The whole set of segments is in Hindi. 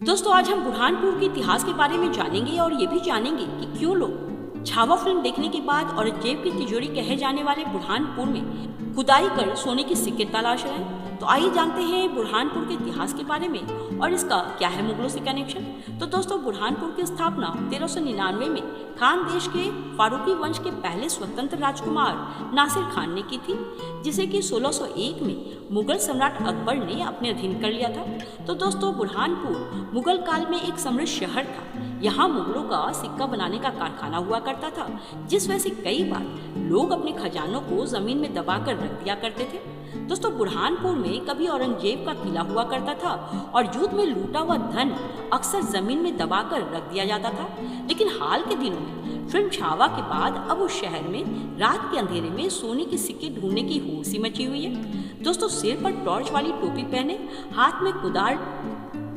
दोस्तों आज हम बुरहानपुर के इतिहास के बारे में जानेंगे और ये भी जानेंगे कि क्यों लोग छावा फिल्म देखने के बाद औरंगजेब की तिजोरी कहे जाने वाले बुरहानपुर में खुदाई कर सोने के सिक्के तलाश रहे हैं। तो आइए जानते हैं बुरहानपुर के इतिहास के बारे में और इसका क्या है मुगलों से कनेक्शन। तो दोस्तों बुरहानपुर की स्थापना 1399 में खान देश के फारूकी वंश के पहले स्वतंत्र राजकुमार नासिर खान ने की थी, जिसे कि 1601 में मुगल सम्राट अकबर ने अपने अधीन कर लिया था। तो दोस्तों बुरहानपुर मुगल काल में एक समृद्ध शहर था। यहाँ मुगलों का सिक्का बनाने का कारखाना हुआ करता था, जिस वजह से कई बार लोग अपने खजानों को जमीन में दबाकर रख दिया करते थे। दोस्तों बुरहानपुर में कभी औरंगजेब का किला हुआ करता था और युद्ध में लूटा हुआ धन अक्सर जमीन में दबाकर रख दिया जाता था। लेकिन हाल के दिनों में फिल्म छावा के बाद अब उस शहर में रात के अंधेरे में सोने के सिक्के ढूंढने की होड़ सी मची हुई है। दोस्तों सिर पर टॉर्च वाली टोपी पहने, हाथ में कुदाल,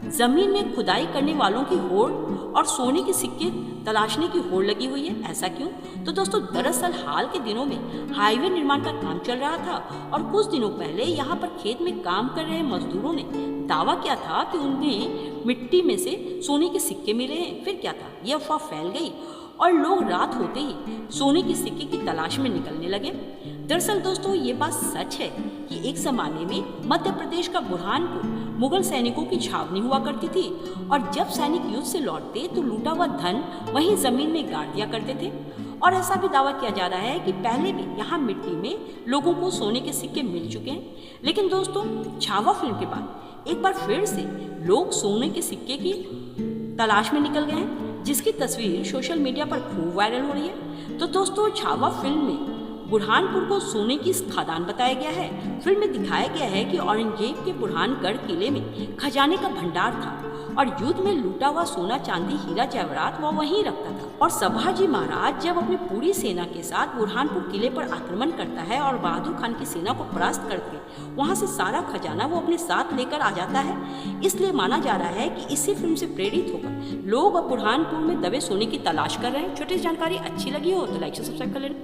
जमीन में खुदाई करने वालों की होड़ और सोने के सिक्के तलाशने की होड़ लगी हुई है। ऐसा क्यों? तो दोस्तों दरअसल हाल के दिनों में हाईवे निर्माण का काम चल रहा था और कुछ दिनों पहले यहाँ पर खेत में काम कर रहे मजदूरों ने दावा किया था कि उन्हें मिट्टी में से सोने के सिक्के मिले हैं। फिर क्या था, यह अफवाह फैल गई और लोग रात होते ही सोने के सिक्के की तलाश में निकलने लगे। दरअसल दोस्तों ये बात सच है कि एक जमाने में मध्य प्रदेश का बुरहानपुर मुगल सैनिकों की छावनी हुआ करती थी और जब सैनिक युद्ध से लौटते तो लूटा हुआ धन वहीं जमीन में गाड़ दिया करते थे। और ऐसा भी दावा किया जा रहा है कि पहले भी यहाँ मिट्टी में लोगों को सोने के सिक्के मिल चुके हैं। लेकिन दोस्तों छावा फिल्म के बाद एक बार फिर से लोग सोने के सिक्के की तलाश में निकल गए हैं, जिसकी तस्वीर सोशल मीडिया पर खूब वायरल हो रही है। तो दोस्तों छावा फिल्म में बुरहानपुर को सोने की खदान बताया गया है। फिल्म में दिखाया गया है कि औरंगजेब के बुरहानगढ़ किले में खजाने का भंडार था और युद्ध में लूटा हुआ सोना, चांदी, हीरा जवाहरात वह वहीं रखता था। और संभाजी महाराज जब अपनी पूरी सेना के साथ बुरहानपुर किले पर आक्रमण करता है और बहादुर खान की सेना को परास्त करके वहां से सारा खजाना वो अपने साथ लेकर आ जाता है। इसलिए माना जा रहा है कि इसी फिल्म से प्रेरित होकर लोग अब बुरहानपुर में दबे सोने की तलाश कर रहे हैं। छोटी जानकारी अच्छी लगी हो तो लाइक से सब्सक्राइब कर लेना।